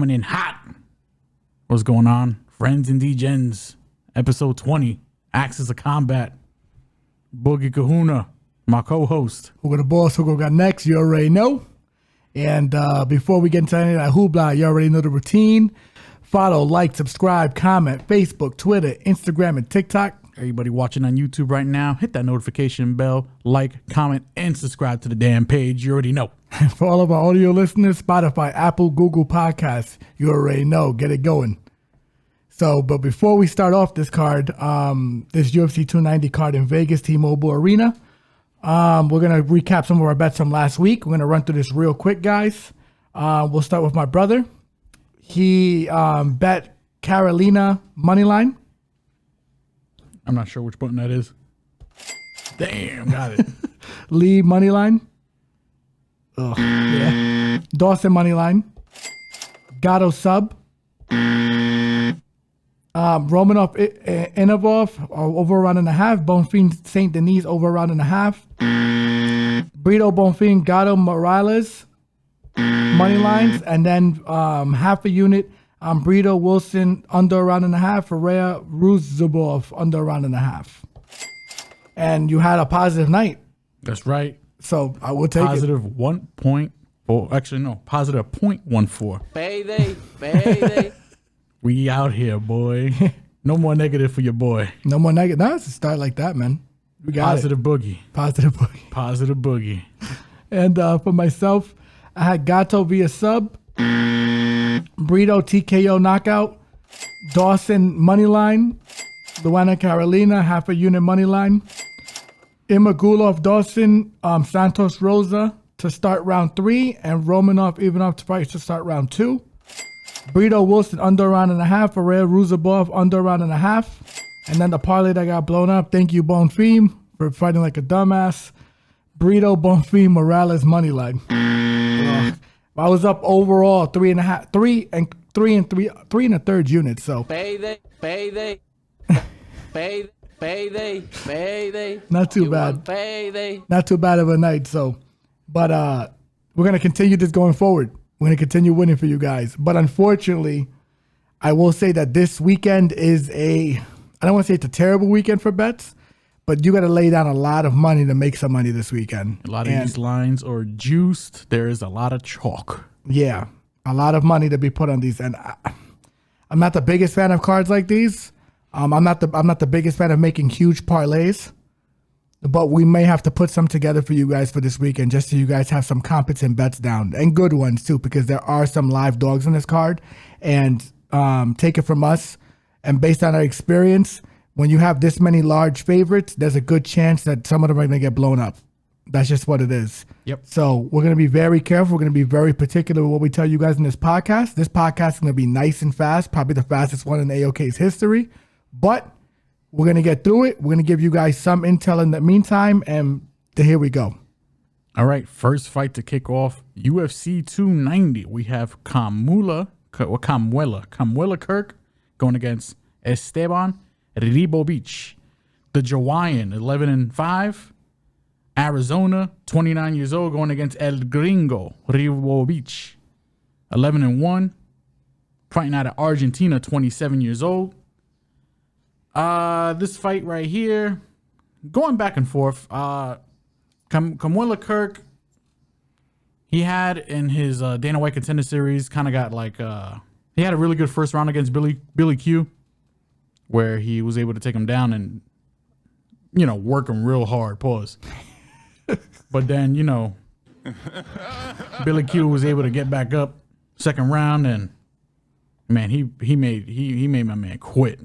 coming in hot. What's going on? Friends and D-Gens, episode 20, Axis of Combat. Boogie Kahuna, my co-host. Who got the boss? Who got next? You already know. And before we get into any of that hoopla, you already know the routine. Follow, like, subscribe, comment, Facebook, Twitter, Instagram, and TikTok. Everybody watching on YouTube right now, hit that notification bell, like, comment, and subscribe to the damn page. You already know. For all of our audio listeners, Spotify, Apple, Google Podcasts, you already know. Get it going. So, but before we start off this card, this UFC 290 card in Vegas, T-Mobile Arena, we're going to recap some of our bets from last week. We're going to run through this real quick, guys. We'll start with my brother. He bet Carolina moneyline. I'm not sure which button that is. Damn, got it. Lee moneyline. Oh, yeah. Dawson moneyline. Gatto sub. Romanov Inovov over around and a half. Bonfim St. Denis over around and a half. Brito Bonfim Gatto Morales money lines, and then half a unit. Brito Wilson under around and a half. Ferreira Ruzubov under around and a half. And you had a positive night. That's right. So I will take positive it. 1.4. Actually, no, positive 0.14. Payday. We out here, boy. No more negative for your boy. No more negative. No, it's a start like that, man. We got positive it. Boogie. Positive boogie. Positive boogie. And for myself, I had Gatto via sub. Brito TKO knockout. Dawson moneyline. Luana Carolina half a unit moneyline. Imagulov Dawson Santos Rosa to start round 3, and Romanov Ivanov to start round 2. Brito Wilson under round and a half. Ferrer Ruzubov under round and a half. And then the parlay that got blown up. Thank you, Bonfim, for fighting like a dumbass. Brito Bonfim Morales moneyline. I was up overall 3 and a third units. So Payday. Not too bad. Payday. Not too bad of a night. So, but we're gonna continue this going forward. We're gonna continue winning for you guys. But unfortunately, I will say that this weekend is I don't want to say it's a terrible weekend for bets, but you got to lay down a lot of money to make some money this weekend. A lot of these lines are juiced. There is a lot of chalk. Yeah, a lot of money to be put on these. And I'm not the biggest fan of cards like these. I'm not the biggest fan of making huge parlays, but we may have to put some together for you guys for this weekend, just so you guys have some competent bets down, and good ones too, because there are some live dogs in this card. And take it from us, and based on our experience, when you have this many large favorites, there's a good chance that some of them are going to get blown up. That's just what it is. Yep. So we're going to be very careful. We're going to be very particular with what we tell you guys in this podcast. This podcast is going to be nice and fast, probably the fastest one in AOK's history. But we're going to get through it. We're going to give you guys some intel in the meantime, and here we go. All right, first fight to kick off, UFC 290. We have Kamuela Kirk going against Esteban Ribovics. The Jauregui, 11-5. Arizona, 29 years old, going against El Gringo Ribovics, 11-1. Fighting out of Argentina, 27 years old. This fight right here, going back and forth. Kamuela Kirk, he had in his Dana White Contender Series, kind of got like he had a really good first round against Billy Q, where he was able to take him down and work him real hard. Pause. But then Billy Q was able to get back up second round, and man, he made my man quit.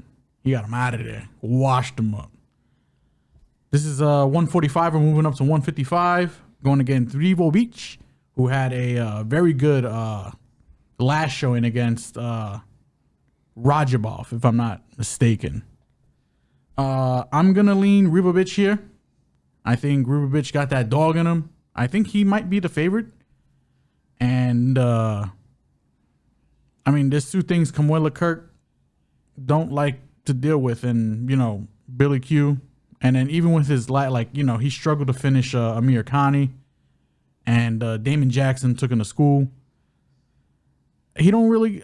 He got him out of there, washed him up. This is 145. We're moving up to 155, going against Ribovics, who had a very good last showing against Rajabov, if I'm not mistaken. I'm going to lean Ribovics here. I think Ribovics got that dog in him. I think he might be the favorite. And, there's two things Kamuela Kirk don't like to deal with, and, Billy Q. And then even with his, he struggled to finish Amir Khani. And Damon Jackson took him to school. he don't really.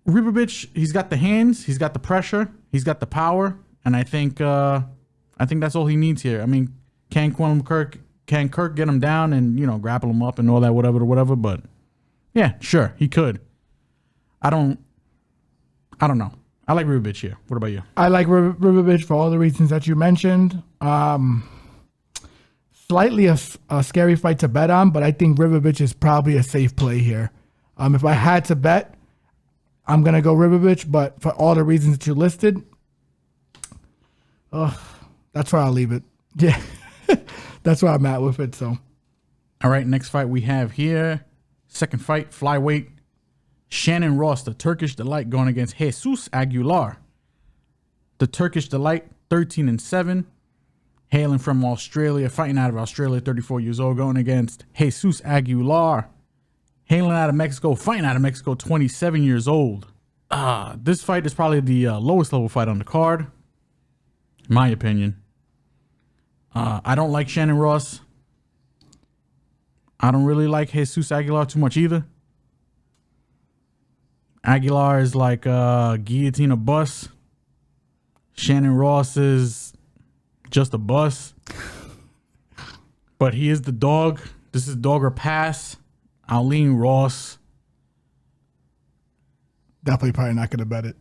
Ribovics, he's got the hands, he's got the pressure, he's got the power, and I think that's all he needs here. I mean, can Kirk get him down and grapple him up and all that whatever? But yeah, sure, he could. I don't know. I like Ribovics here. What about you? I like Ribovics for all the reasons that you mentioned. Slightly a scary fight to bet on, but I think Ribovics is probably a safe play here. If I had to bet, I'm going to go Ribovics, but for all the reasons that you listed, that's where I'll leave it. Yeah, that's where I'm at with it. So, all right, next fight we have here. Second fight, flyweight. Shannon Ross, the Turkish Delight, going against Jesus Aguilar. The Turkish Delight, 13-7, hailing from Australia, fighting out of Australia, 34 years old, going against Jesus Aguilar, hailing out of Mexico, fighting out of Mexico, 27 years old. This fight is probably the lowest level fight on the card, in my opinion. I don't like Shannon Ross. I don't really like Jesus Aguilar too much either. Aguilar is like guillotine a bus. Shannon Ross is just a bus. But he is the dog. This is dog or pass. I'll lean Ross. Definitely probably not going to bet it.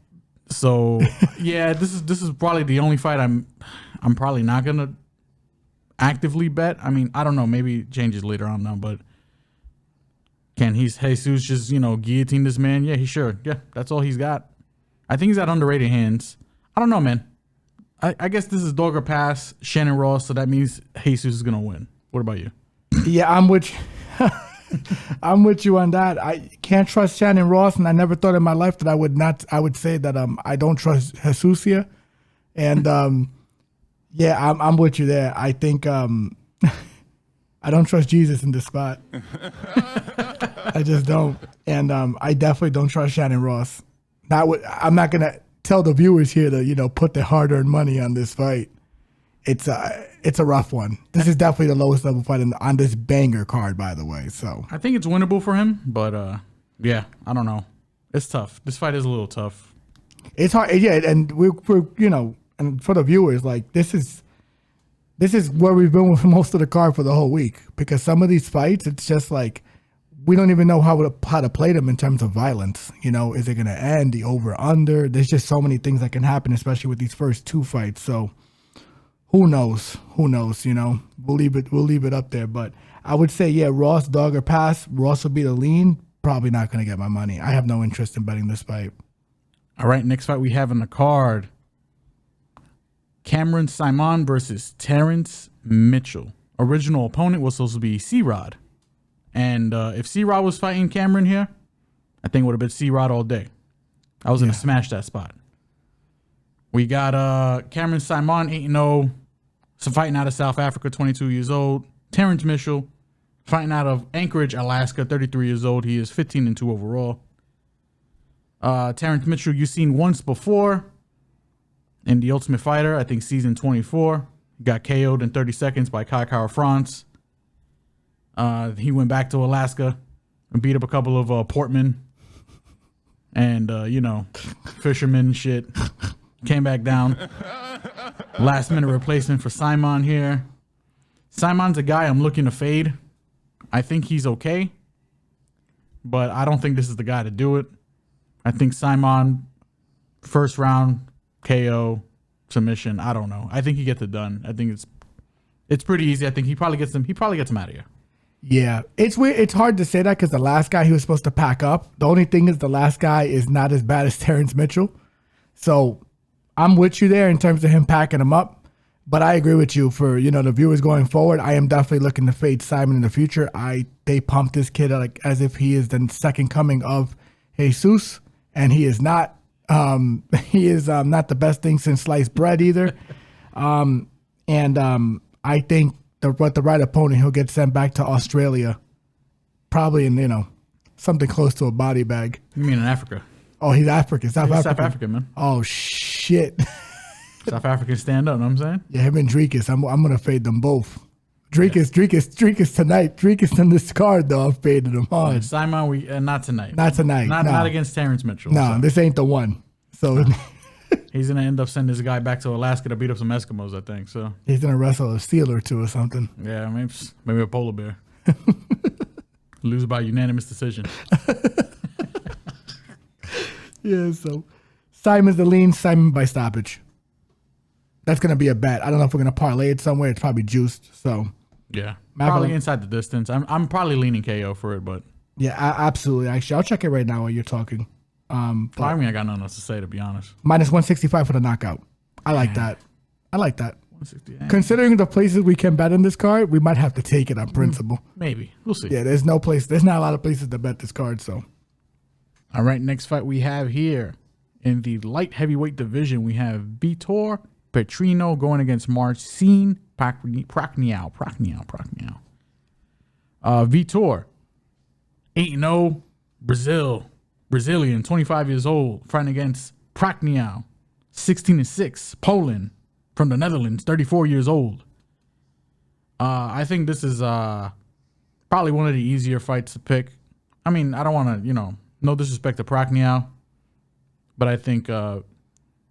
So yeah, this is probably the only fight I'm probably not gonna actively bet. I mean, I don't know, maybe it changes later on now, but can Jesus just, guillotine this man? Yeah, he sure. Yeah, that's all he's got. I think he's got underrated hands. I don't know, man. I guess this is dog or pass, Shannon Ross, so that means Jesus is gonna win. What about you? Yeah, I'm with you on that. I can't trust Shannon Ross, and I never thought in my life that I would say that I don't trust Jesus here. And yeah, I'm with you there. I think I don't trust Jesus in this spot. I just don't. And I definitely don't trust Shannon Ross. I'm not going to tell the viewers here to, put their hard-earned money on this fight. It's a rough one. This is definitely the lowest level fight on this banger card, by the way. So I think it's winnable for him, but yeah, I don't know. It's tough. This fight is a little tough. It's hard. Yeah, and we're and for the viewers, like this is where we've been with most of the card for the whole week, because some of these fights, it's just like we don't even know how to play them in terms of violence. Is it going to end, the over under? There's just so many things that can happen, especially with these first two fights. So who knows? We'll leave it up there. But I would say, yeah, Ross, dog or pass. Ross will be the lean. Probably not going to get my money. I have no interest in betting this fight. All right, next fight we have in the card. Saaiman versus Terrence Mitchell. Original opponent was supposed to be C-Rod. And if C-Rod was fighting Cameron here, I think it would have been C-Rod all day. I was going to smash that spot. We got Saaiman 8-0, so fighting out of South Africa, 22 years old. Terrence Mitchell fighting out of Anchorage, Alaska, 33 years old. He is 15-2 overall. Terrence Mitchell, you've seen once before in The Ultimate Fighter, I think season 24. Got KO'd in 30 seconds by Kai France. He went back to Alaska and beat up a couple of portmen and, fishermen shit. Came back down. Last minute replacement for Saaiman here. Saaiman's a guy I'm looking to fade. I think he's okay, but I don't think this is the guy to do it. I think Saaiman, first round, KO, submission. I don't know. I think he gets it done. I think it's pretty easy. I think he probably gets him out of here. Yeah, it's weird. It's hard to say that because the last guy he was supposed to pack up. The only thing is the last guy is not as bad as Terrence Mitchell. So I'm with you there in terms of him packing him up. But I agree with you for, the viewers going forward. I am definitely looking to fade Saaiman in the future. They pump this kid like as if he is the second coming of Jesus, and he is not. He is not the best thing since sliced bread either. I think with the right opponent, he'll get sent back to Australia, probably in something close to a body bag. You mean in Africa? Oh, he's African. South African, man. Oh shit. South African stand up, know what I'm saying? Yeah, him and Dricus. I'm gonna fade them both. Drink is tonight. Drink is on this card though. I'm fading him hard. Saaiman, not tonight. Not tonight. Not against Terrence Mitchell. No, this ain't the one. So he's gonna end up sending this guy back to Alaska to beat up some Eskimos, I think. So he's gonna wrestle a seal or two or something. Yeah, maybe a polar bear. Lose by unanimous decision. Yeah, so Saaiman's the lean, Saaiman by stoppage. That's gonna be a bet. I don't know if we're gonna parlay it somewhere. It's probably juiced. So yeah, probably inside the distance. I'm probably leaning KO for it, but yeah, absolutely. Actually, I'll check it right now while you're talking. I got nothing else to say, to be honest. Minus 165 for the knockout. I like that. 160. Considering the places we can bet in this card, we might have to take it on principle. Maybe. We'll see. Yeah, there's not a lot of places to bet this card, so. All right, next fight we have here in the light heavyweight division, we have Vitor Petrino going against Marcin Prachnio. Vitor, 8-0, Brazilian, 25 years old, fighting against Prachnio, 16-6, Poland, from the Netherlands, 34 years old. I think this is probably one of the easier fights to pick. I mean, I don't want to, no disrespect to Prachnio, but I think Vitor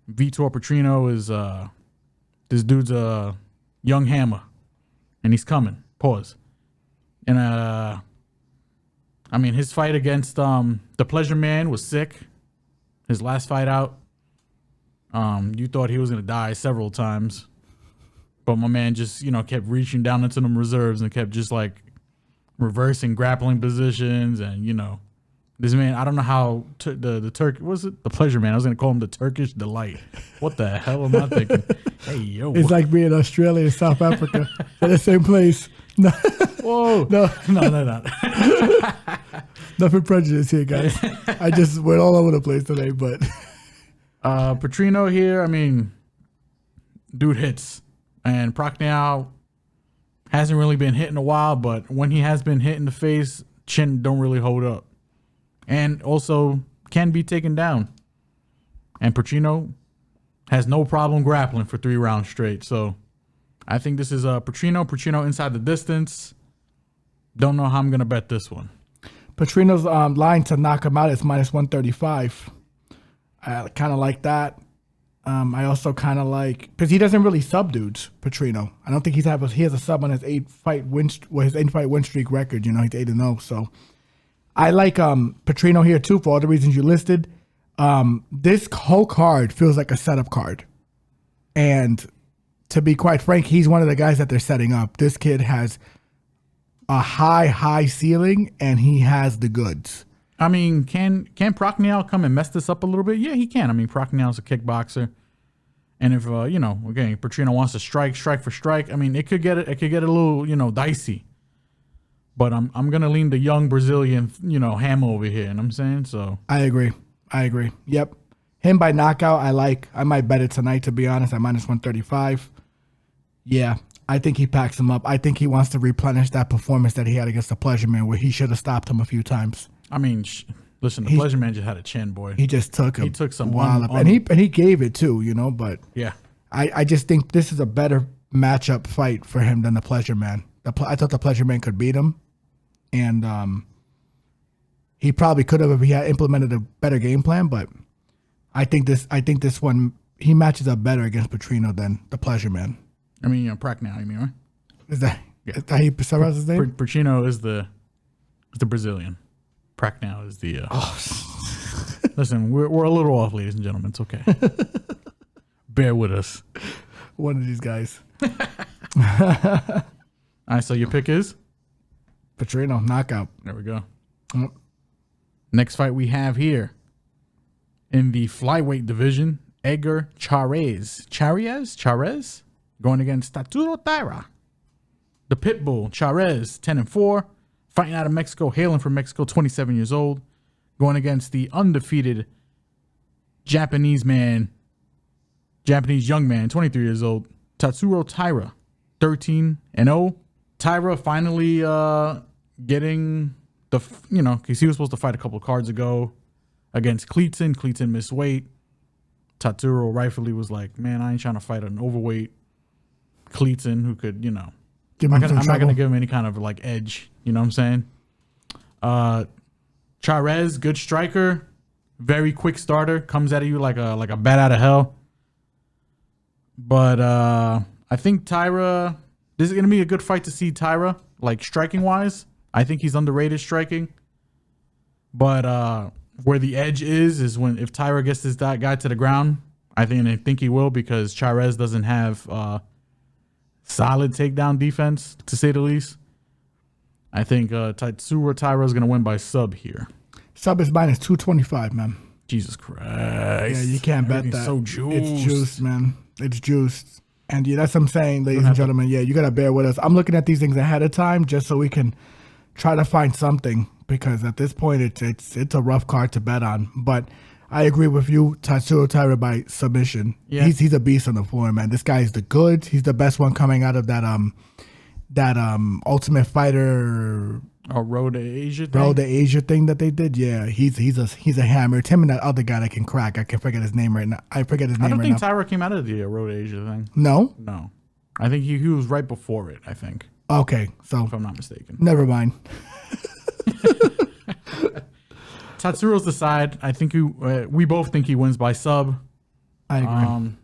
Petrino is this dude's a young hammer, and he's coming. Pause. And I mean, his fight against the Pleasure Man was sick. His last fight out, you thought he was gonna die several times, but my man just kept reaching down into them reserves and kept just like reversing grappling positions, and this man, I don't know how the Turk was it the Pleasure Man. I was gonna call him the Turkish Delight. What the hell am I thinking? Hey yo, it's like being Australia and South Africa in the same place. No. Whoa, no. Nothing prejudice here, guys. I just went all over the place today, but Petrino here. I mean, dude hits, and Prachnio hasn't really been hit in a while. But when he has been hit in the face, chin don't really hold up, and also can be taken down. And Petrino has no problem grappling for 3 rounds straight. So I think this is Petrino inside the distance. Don't know how I'm gonna bet this one. Petrino's line to knock him out is minus 135. I kind of like that. I also kind of like, because he doesn't really sub dudes, Petrino. I don't think he has a sub on his 8-fight win streak record. He's 8-0. So I like Petrino here too for all the reasons you listed. This whole card feels like a setup card, and to be quite frank, he's one of the guys that they're setting up. This kid has a high ceiling, and he has the goods. I mean, can Prachnio come and mess this up a little bit? Yeah, he can. I mean, Prachnio's a kickboxer, and if again, Petrino wants to strike for strike, I mean, it could get a little dicey. But I'm gonna lean the young Brazilian hammer over here, you know what I'm saying? So I agree. Yep, him by knockout. I might bet it tonight, to be honest, at minus 135. Yeah, I think he packs him up. I think he wants to replenish that performance that he had against the Pleasure Man, where he should have stopped him a few times. I mean, listen, the Pleasure Man just had a chin, boy. He just took him. He took some and he gave it too, But yeah, I just think this is a better matchup fight for him than the Pleasure Man. I thought the Pleasure Man could beat him, and he probably could have if he had implemented a better game plan. But I think this one he matches up better against Petrino than the Pleasure Man. I mean, Prachnio, you mean, right? Is that how you pronounce his name? Petrino is the Brazilian. Prachnio is the. Listen, we're a little off, ladies and gentlemen. It's okay. Bear with us. One of these guys. All right, so your pick is Petrino knockout. There we go. Next fight we have here in the flyweight division: Edgar Cháirez going against Tatsuro Taira. The Pitbull Cháirez, 10-4, fighting out of Mexico, hailing from Mexico, 27 years old, going against the undefeated Japanese young man, 23 years old, Tatsuro Taira, 13-0. Taira finally getting because he was supposed to fight a couple of cards ago against Kleetzen. Kleetzen missed weight. Tatsuro rightfully was like, man, I ain't trying to fight an overweight Kleetzen who could, Give I'm him some not going to trouble. give him any kind of like edge. You know what I'm saying? Cháirez, good striker, very quick starter, comes out of you like a bat out of hell. But I think Taira, this is going to be a good fight to see Taira, like striking wise. I think he's underrated striking. But where the edge is when if Taira gets this guy to the ground, I think he will, because Cháirez doesn't have solid takedown defense, to say the least. I think Tatsuro Taira is going to win by sub here. Sub is minus 225, man. Jesus Christ. Yeah, you can't bet that. So juiced. It's juiced, man. It's juiced. And yeah, that's what I'm saying, ladies and gentlemen. Yeah, you got to bear with us. I'm looking at these things ahead of time just so we can try to find something, because at this point, it's a rough card to bet on. But I agree with you, Tatsuro Taira by submission. Yeah. He's a beast on the floor, man. This guy is the goods. He's the best one coming out of that Ultimate Fighter Road to Asia thing? Road to Asia thing that they did. Yeah, he's a hammer. It's him and that other guy that can crack. I can forget his name right now. I don't think Taira came out of the Road to Asia thing. No? No. I think he was right before it, I think. Okay, so if I'm not mistaken. Never mind. Tatsuro's the side. I think we both think he wins by sub. I agree.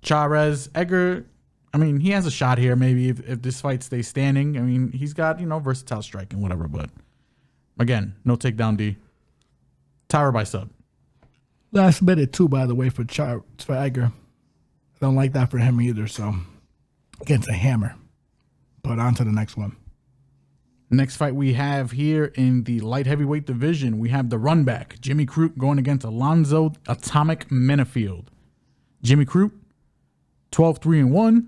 Cháirez, Edgar, I mean, he has a shot here maybe if this fight stays standing. I mean, he's got, versatile striking, whatever. But again, no takedown D. Taira by sub. Last minute too, by the way, for Edgar. I don't like that for him either. So against a hammer. But on to the next one. Next fight we have here in the light heavyweight division, we have the runback, Jimmy Crute, going against Alonzo Atomic Menifield. Jimmy Crute, 12-3-1.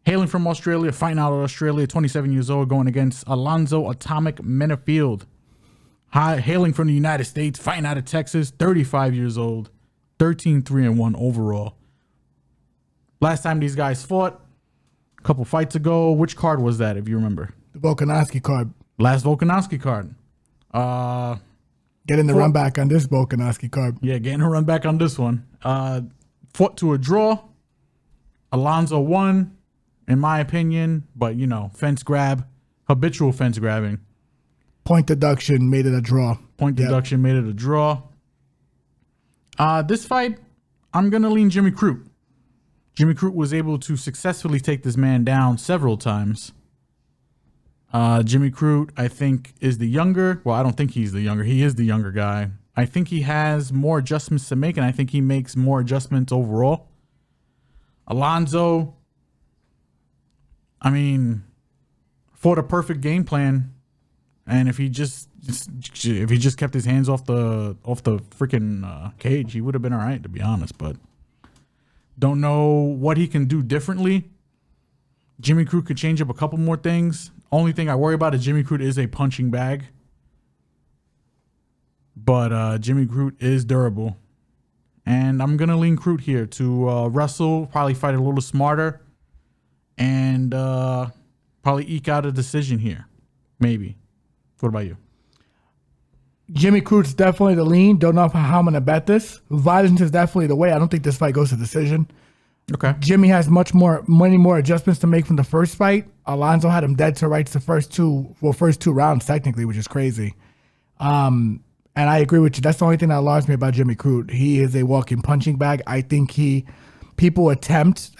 Hailing from Australia, fighting out of Australia, 27 years old, going against Alonzo Atomic Menifield. Hailing from the United States, fighting out of Texas, 35 years old, 13-3-1 overall. Last time these guys fought, a couple fights ago. Which card was that, if you remember? The Volkanovski card. Last Volkanovski card. Getting the run back on this Volkanovski card. Yeah, getting a run back on this one. Fought to a draw. Alonzo won, in my opinion, but fence grab, habitual fence grabbing. Point deduction made it a draw. Point deduction made it a draw. This fight, I'm gonna lean Jimmy Crute. Jimmy Crute was able to successfully take this man down several times. Jimmy Crute, I think, is the younger. Well, I don't think he's the younger. He is the younger guy. I think he has more adjustments to make, and I think he makes more adjustments overall. Alonzo, I mean, fought a perfect game plan, and if he just kept his hands off the freaking cage, he would have been all right, to be honest. But don't know what he can do differently. Jimmy Crute could change up a couple more things. Only thing I worry about is Jimmy Crute is a punching bag. But Jimmy Crute is durable. And I'm going to lean Crute here to wrestle, probably fight a little smarter, and probably eke out a decision here. Maybe. What about you? Jimmy Crute's definitely the lean. Don't know how I'm going to bet this. Violence is definitely the way. I don't think this fight goes to decision. Okay. Jimmy has many more adjustments to make from the first fight. Alonzo had him dead to rights the first two rounds technically, which is crazy. And I agree with you. That's the only thing that alarms me about Jimmy Crute. He is a walking punching bag. I think I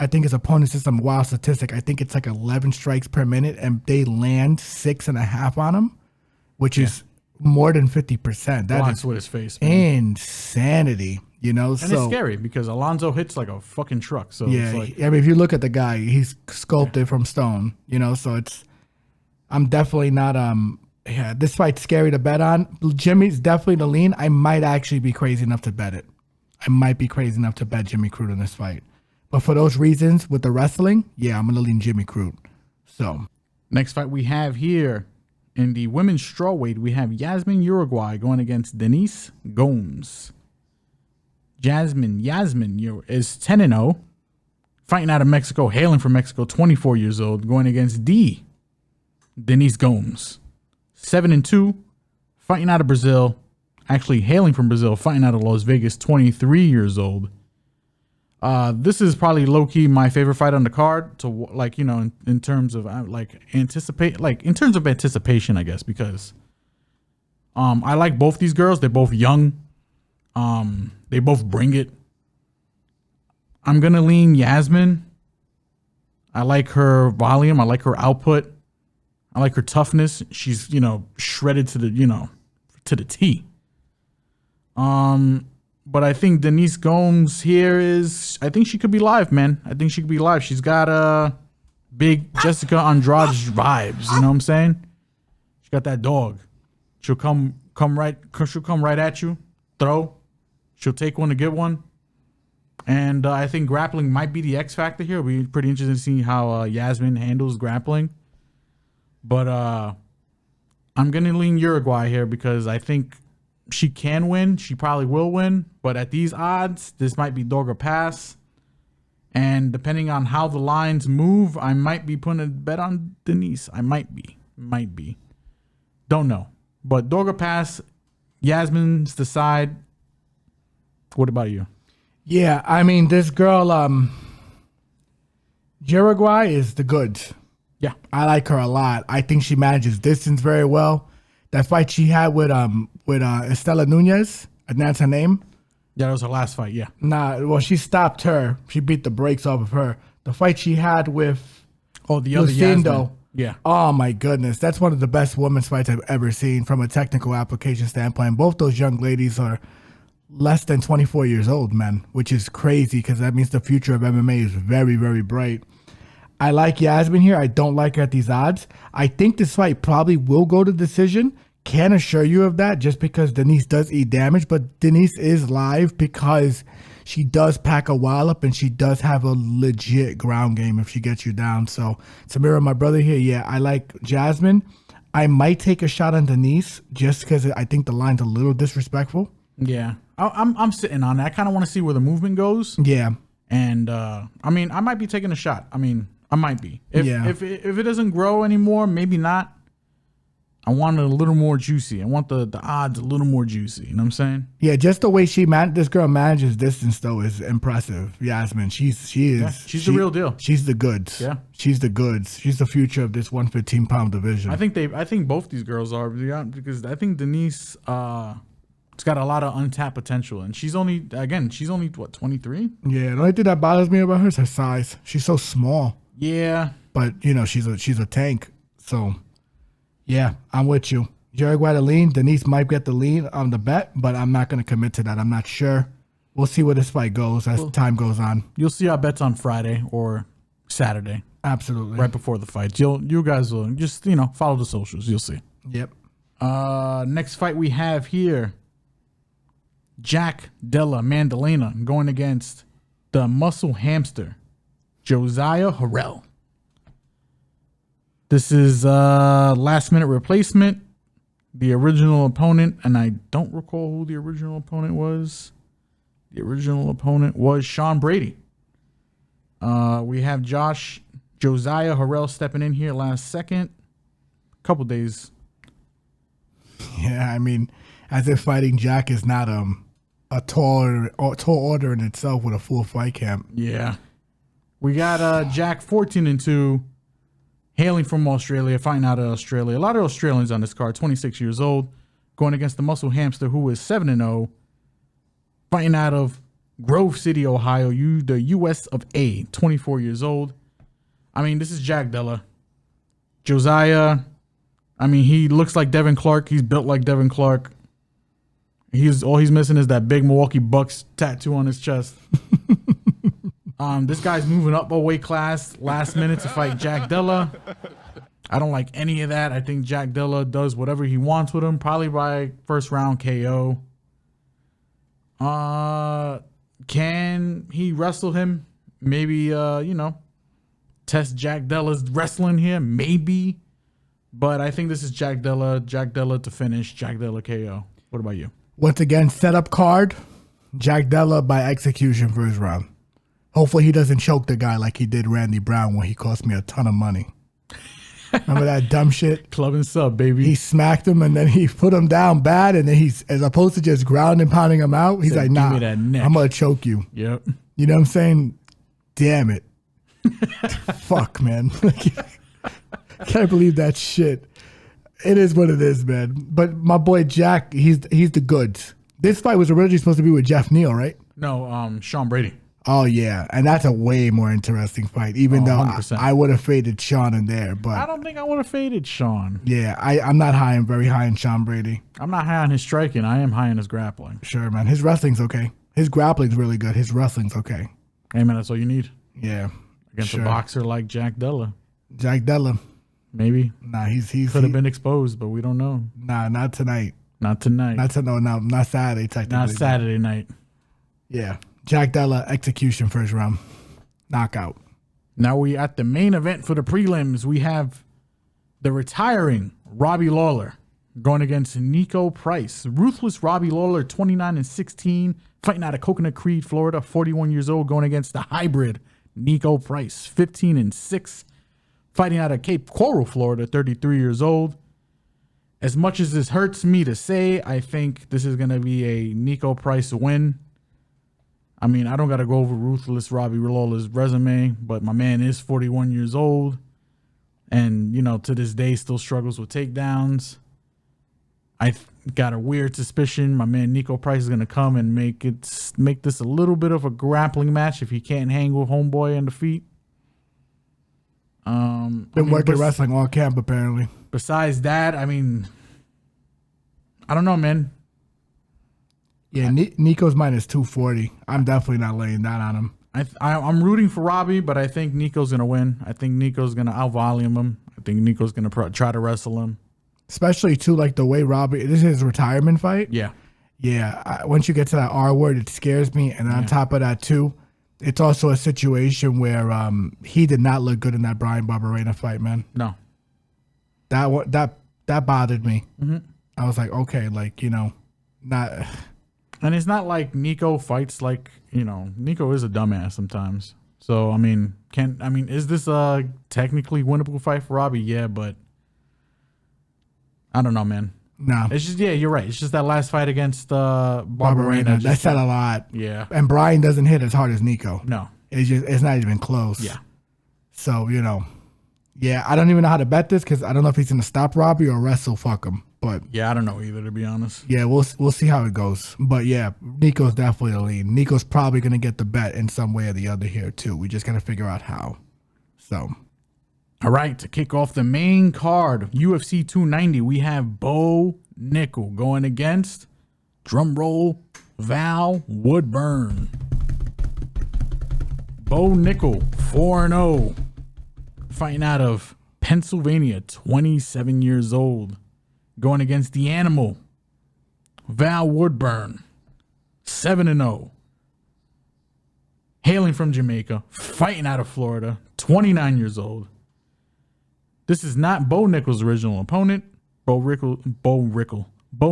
think his opponent's just some wild statistic. I think it's like 11 strikes per minute, and they land 6.5 on him, which is more than 50%. That is with his face, man. Insanity. And it's scary because Alonzo hits like a fucking truck. So yeah, it's like, I mean, if you look at the guy, he's sculpted from stone. So I'm definitely not. This fight's scary to bet on. Jimmy's definitely the lean. I might actually be crazy enough to bet it. I might be crazy enough to bet Jimmy Crute in this fight. But for those reasons, with the wrestling, I'm gonna lean Jimmy Crute. So next fight we have here in the women's strawweight, we have Yazmin Uruguay going against Denise Gomes. Yazmin is 10-0, fighting out of Mexico, hailing from Mexico, 24 years old, going against Denise Gomes. 7-2, fighting out of Brazil, actually hailing from Brazil, fighting out of Las Vegas, 23 years old. This is probably low key my favorite fight on the card. To like, you know, in terms of in terms of anticipation, I guess, because I like both these girls. They're both young. They both bring it. I'm gonna lean Yazmin. I like her volume. I like her output. I like her toughness. She's, you know, shredded to the, you know, to the T. But I think Denise Gomes here I think she could be live, man. I think she could be live. She's got big Jessica Andrade vibes. You know what I'm saying? She got that dog. She'll come right at you. Throw. She'll take one to get one. And I think grappling might be the X factor here. It'll be pretty interesting to see how Yazmin handles grappling. But I'm going to lean Uruguay here because I think she can win. She probably will win. But at these odds, this might be dog or pass. And depending on how the lines move, I might be putting a bet on Denise. I might be. Don't know. But dog or pass, Yazmin's the side. What about you? Yeah, I mean, this girl, Jauregui is the goods. Yeah. I like her a lot. I think she manages distance very well. That fight she had with Estela Nunez, that's her name. Yeah, that was her last fight, yeah. Nah, well, she stopped her. She beat the brakes off of her. The fight she had with the other Lucindo. Yazmin. Yeah. Oh, my goodness. That's one of the best women's fights I've ever seen from a technical application standpoint. Both those young ladies are less than 24 years old, man, which is crazy because that means the future of MMA is very, very bright. I like Yazmin here. I don't like her at these odds. I think this fight probably will go to decision. Can't assure you of that just because Denise does eat damage, but Denise is live because she does pack a wallop and she does have a legit ground game if she gets you down. So, Samira, my brother here, yeah, I like Yazmin. I might take a shot on Denise just because I think the line's a little disrespectful. Yeah. I'm sitting on it. I kind of want to see where the movement goes. Yeah. And I mean, I might be taking a shot. I mean, I might be. If it doesn't grow anymore, maybe not. I want it a little more juicy. I want the odds a little more juicy. You know what I'm saying? Yeah, just the way this girl manages distance though is impressive. Yazmin, she's the real deal. She's the goods. Yeah, she's the goods. She's the future of this 115-pound division. I think both these girls are because I think Denise it's got a lot of untapped potential, and she's only what, 23? Yeah, the only thing that bothers me about her is her size. She's so small. Yeah, but you know she's a tank. So yeah, I'm with you. Jauregui the lean. Denise might get the lean on the bet, but I'm not going to commit to that. I'm not sure. We'll see where this fight goes as time goes on. You'll see our bets on Friday or Saturday. Absolutely, right before the fight. You guys will just follow the socials. You'll see. Yep. Next fight we have here. Jack Della Maddalena going against the muscle hamster, Josiah Harrell. This is last minute replacement. The original opponent, and I don't recall who the original opponent was. The original opponent was Sean Brady. We have Josiah Harrell stepping in here last second. Couple days. Yeah, I mean, as if fighting Jack is not a tall order in itself with a full fight camp. Yeah. We got Jack 14-2, hailing from Australia, fighting out of Australia. A lot of Australians on this card, 26 years old, going against the muscle hamster who is 7-0, fighting out of Grove City, Ohio, the US of A, 24 years old. I mean, this is Jack Della. Josiah, I mean, he looks like Devin Clark. He's built like Devin Clark. All he's missing is that big Milwaukee Bucks tattoo on his chest. This guy's moving up a weight class last minute to fight Jack Della. I don't like any of that. I think Jack Della does whatever he wants with him, probably by first round KO. Can he wrestle him? Maybe, test Jack Della's wrestling here? Maybe. But I think this is Jack Della to finish, Jack Della KO. What about you? Once again, setup card, Jack Della by execution first round. Hopefully he doesn't choke the guy like he did Randy Brown when he cost me a ton of money. Remember that dumb shit? Club and sub, baby. He smacked him and then he put him down bad, and then he's, as opposed to just ground and pounding him out, he's like, nah, I'm going to choke you. Yep. You know what I'm saying? Damn it. Fuck, man. Can't believe that shit. It is what it is, man. But my boy Jack, he's the goods. This fight was originally supposed to be with Jeff Neal, right? No, Sean Brady. Oh, yeah. And that's a way more interesting fight, even though 100%. I would have faded Sean in there. But I don't think I would have faded Sean. yeah, I'm not very high in Sean Brady. I'm not high on his striking. I am high on his grappling. Sure, man. His wrestling's okay. His grappling's really good. His wrestling's okay. Hey, man, that's all you need. Yeah. Against sure. a boxer like Jack Della. Jack Della. Maybe. Nah, he could have been exposed, but we don't know. Nah, not tonight. Not tonight. Not Saturday, technically. Not Saturday night. Yeah. Jack Della, execution first round. Knockout. Now we at the main event for the prelims. We have the retiring Robbie Lawler going against Nico Price. Ruthless Robbie Lawler, 29-16, fighting out of Coconut Creek, Florida, 41 years old, going against the hybrid Nico Price, 15-6, fighting out of Cape Coral, Florida, 33 years old. As much as this hurts me to say, I think this is going to be a Nico Price win. I mean, I don't got to go over Ruthless Robbie Lawler's resume, but my man is 41 years old and, you know, to this day still struggles with takedowns. I got a weird suspicion my man Nico Price is going to come and make this a little bit of a grappling match if he can't hang with homeboy on the feet. Been working wrestling all camp, apparently. Besides that, I mean, I don't know, man. Yeah, Nico's minus 240. I'm definitely not laying that on him. I'm rooting for Robbie, but I think Nico's going to win. I think Nico's going to out-volume him. I think Nico's going to try to wrestle him. Especially, too, like the way Robbie... This is his retirement fight? Yeah. Yeah. Once you get to that R word, it scares me. And on top of that, too, it's also a situation where he did not look good in that Brian Barberena fight, man. No. That bothered me. Mm-hmm. I was like, okay, like, you know, not... And it's not like Nico fights like, you know, Nico is a dumbass sometimes. So, I mean, is this a technically winnable fight for Robbie? Yeah, but I don't know, man. No. It's just, yeah, you're right. It's just that last fight against Barberena. That said a lot. Yeah. And Brian doesn't hit as hard as Nico. No. It's not even close. Yeah. So, you know, yeah, I don't even know how to bet this because I don't know if he's going to stop Robbie or wrestle fuck him. But yeah, I don't know either, to be honest. Yeah, we'll see how it goes. But yeah, Nico's definitely the lead. Nico's probably going to get the bet in some way or the other here too. We just got to figure out how. So, all right, to kick off the main card, UFC 290, we have Bo Nickel going against, drum roll, Val Woodburn. Bo Nickel, 4-0, fighting out of Pennsylvania, 27 years old. Going against the animal, Val Woodburn, 7-0. Hailing from Jamaica, fighting out of Florida, 29 years old. This is not Bo Nickel's original opponent. Bo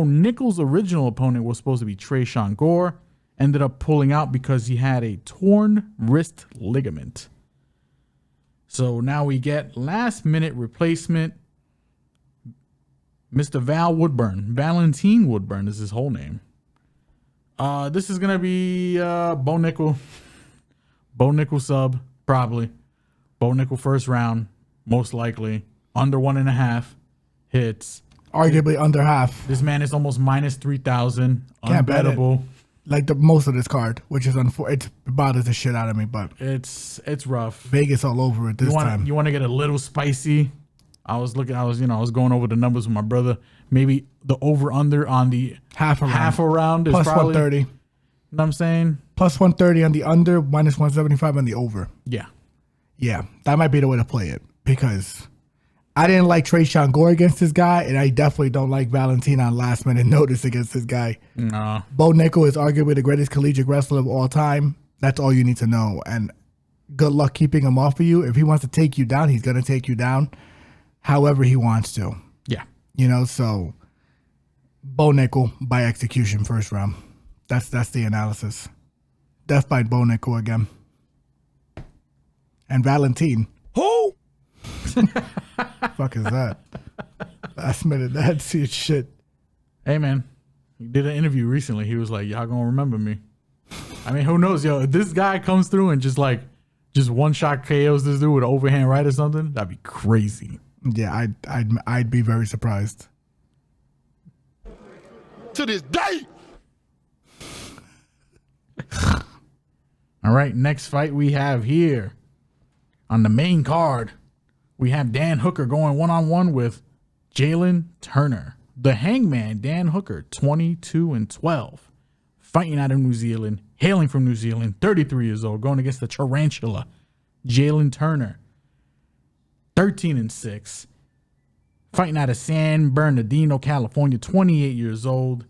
Nickel's original opponent was supposed to be Trayshawn Gore. Ended up pulling out because he had a torn wrist ligament. So now we get last minute replacement. Mr. Val Woodburn. Valentine Woodburn is his whole name. This is going to be Bo Nickel. Bo Nickel sub, probably. Bo Nickel first round, most likely. Under 1.5 hits. Arguably under half. This man is almost minus 3,000. Unbettable. Like the most of this card, which is it bothers the shit out of me, but it's rough. Vegas all over it this time. You want to get a little spicy? I was going over the numbers with my brother. Maybe the over under on the half a round is plus probably 130. You know what I'm saying? Plus 130 on the under, minus 175 on the over. Yeah. Yeah, that might be the way to play it because I didn't like Trayshawn Gore against this guy, and I definitely don't like Valentine on last minute notice against this guy. No. Bo Nickel is arguably the greatest collegiate wrestler of all time. That's all you need to know. And good luck keeping him off of you. If he wants to take you down, he's going to take you down however he wants to. Yeah. You know, so Bo Nickel by execution first round. That's the analysis. Death by Bo Nickel again. And Valentine. Who? Fuck is that? Last minute that shit. Hey man, he did an interview recently. He was like, "Y'all gonna remember me." I mean, who knows, yo? If this guy comes through and just one shot KOs this dude with an overhand right or something, that'd be crazy. Yeah, I'd be very surprised. To this day. All right, next fight we have here on the main card, we have Dan Hooker going one-on-one with Jalen Turner. The Hangman, Dan Hooker, 22-12, fighting out of New Zealand, hailing from New Zealand, 33 years old, going against the Tarantula, Jalen Turner, 13-6, fighting out of San Bernardino, California, 28 years old.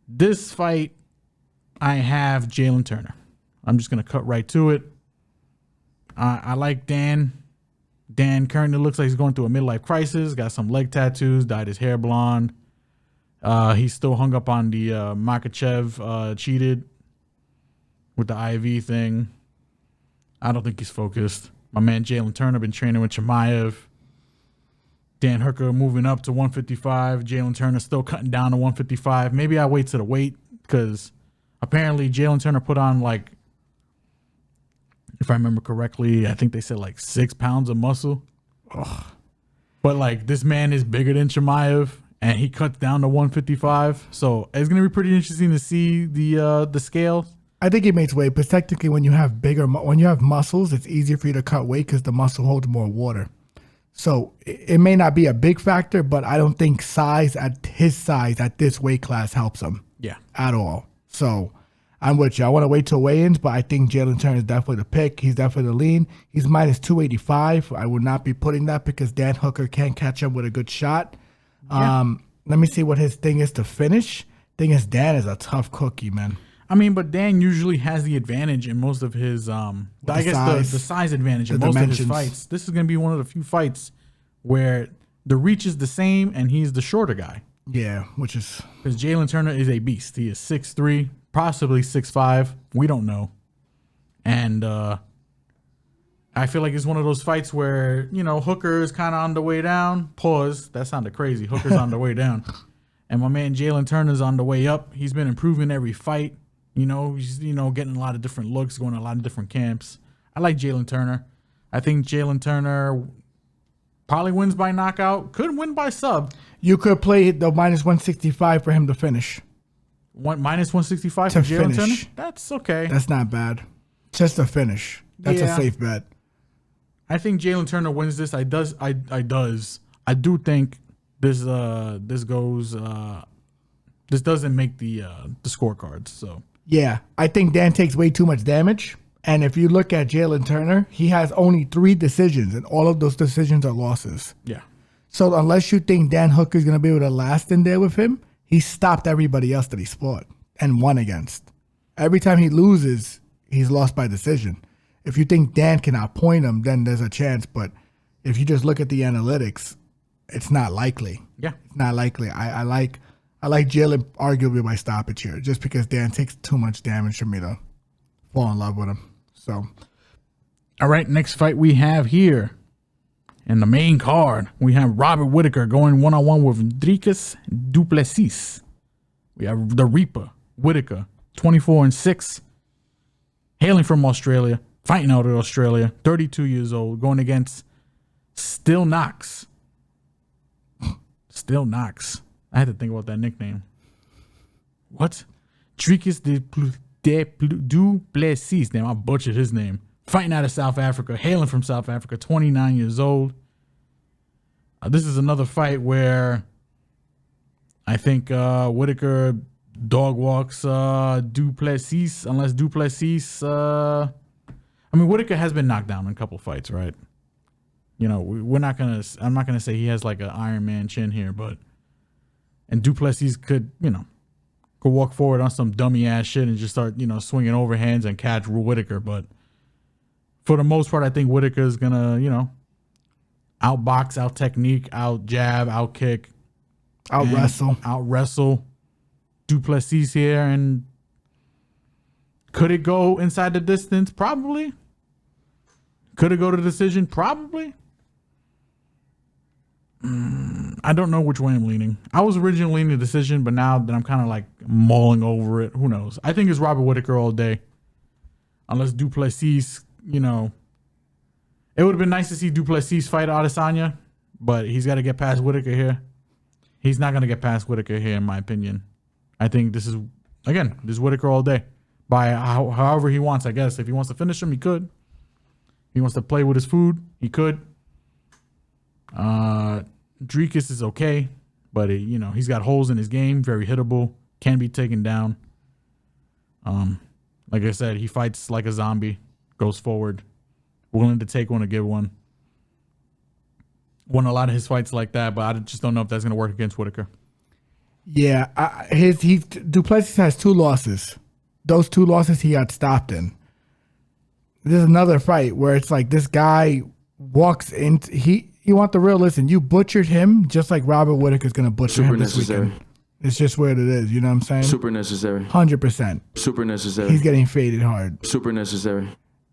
This fight, I have Jalen Turner. I'm just going to cut right to it. I like Dan. Dan currently looks like he's going through a midlife crisis. Got some leg tattoos, dyed his hair blonde. He's still hung up on the Makachev cheated with the IV thing. I don't think he's focused. My man Jalen Turner been training with Chimaev. Dan Hooker moving up to 155. Jalen Turner still cutting down to 155. Maybe I wait to the weight because apparently Jalen Turner put on like, if I remember correctly, I think they said like 6 pounds of muscle. Ugh. But like this man is bigger than Chimaev and he cuts down to 155. So it's going to be pretty interesting to see the scales. I think it makes weight, but technically when you have muscles, it's easier for you to cut weight because the muscle holds more water. So it may not be a big factor, but I don't think size at this weight class helps him. Yeah. At all. So I'm with you. I want to wait till weigh-ins, but I think Jalen Turner is definitely the pick. He's definitely the lean. He's minus 285. I would not be putting that because Dan Hooker can't catch him with a good shot. Yeah. Let me see what his thing is to finish. Thing is, Dan is a tough cookie, man. I mean, but Dan usually has the advantage in most of his, the size advantage in most of his fights. This is going to be one of the few fights where the reach is the same and he's the shorter guy. Yeah, which is... Because Jalen Turner is a beast. He is 6'3", possibly 6'5". We don't know. And I feel like it's one of those fights where, you know, Hooker is kind of on the way down. Pause. That sounded crazy. Hooker's on the way down. And my man Jalen Turner's on the way up. He's been improving every fight. You know, he's, getting a lot of different looks, going to a lot of different camps. I like Jalen Turner. I think Jalen Turner probably wins by knockout. Could win by sub. You could play the minus 165 for him to finish. Minus 165 for Jalen Turner? That's okay. That's not bad. Just a finish. That's a safe bet. I think Jalen Turner wins this. I do think this goes. This doesn't make the scorecards. So yeah, I think Dan takes way too much damage. And if you look at Jalen Turner, he has only 3 decisions, and all of those decisions are losses. Yeah. So unless you think Dan Hooker is going to be able to last in there with him, he stopped everybody else that he fought and won against. Every time he loses, he's lost by decision. If you think Dan can outpoint him, then there's a chance. But if you just look at the analytics, it's not likely. Yeah. It's not likely. I like Jalen arguably by stoppage here, just because Dan takes too much damage for me to fall in love with him. So, all right, next fight we have here in the main card, we have Robert Whittaker going one-on-one with Rodriguez Duplessis. We have the Reaper, Whittaker, 24-6, hailing from Australia, fighting out of Australia, 32 years old, going against Still Knox. Still Knox. I had to think about that nickname. What? Rodriguez Duplessis. Damn, I butchered his name. Fighting out of South Africa, hailing from South Africa, 29 years old. This is another fight where I think Whittaker dog walks Duplessis, unless Duplessis. I mean, Whittaker has been knocked down in a couple fights, right? You know, I'm not gonna say he has like an Iron Man chin here, and Duplessis could walk forward on some dummy ass shit and just start, swinging overhands and catch Whittaker. But for the most part, I think Whittaker is gonna, outbox, out technique, out jab, out kick, out wrestle Duplessis here. And could it go inside the distance? Probably. Could it go to decision? Probably. I don't know which way I'm leaning. I was originally leaning decision, but now that I'm kind of like mulling over it, who knows? I think it's Robert Whittaker all day. Unless Duplessis, you know, it would have been nice to see Duplessis fight Adesanya, but he's got to get past Whittaker here. He's not going to get past Whittaker here, in my opinion. I think this is Whittaker all day. By however he wants, I guess. If he wants to finish him, he could. If he wants to play with his food, he could. Dricus is okay, but he's got holes in his game, very hittable, can be taken down. Like I said, he fights like a zombie, goes forward, willing to take one or give one. Won a lot of his fights like that, but I just don't know if that's going to work against Whittaker. Yeah, Duplessis has 2 losses. Those 2 losses he got stopped in. There's another fight where it's like this guy walks in. You want the real? Listen, you butchered him just like Robert Whittaker's going to butcher him this weekend. It's just where it is. You know what I'm saying? Super necessary. 100%. Super necessary. He's getting faded hard. Super necessary.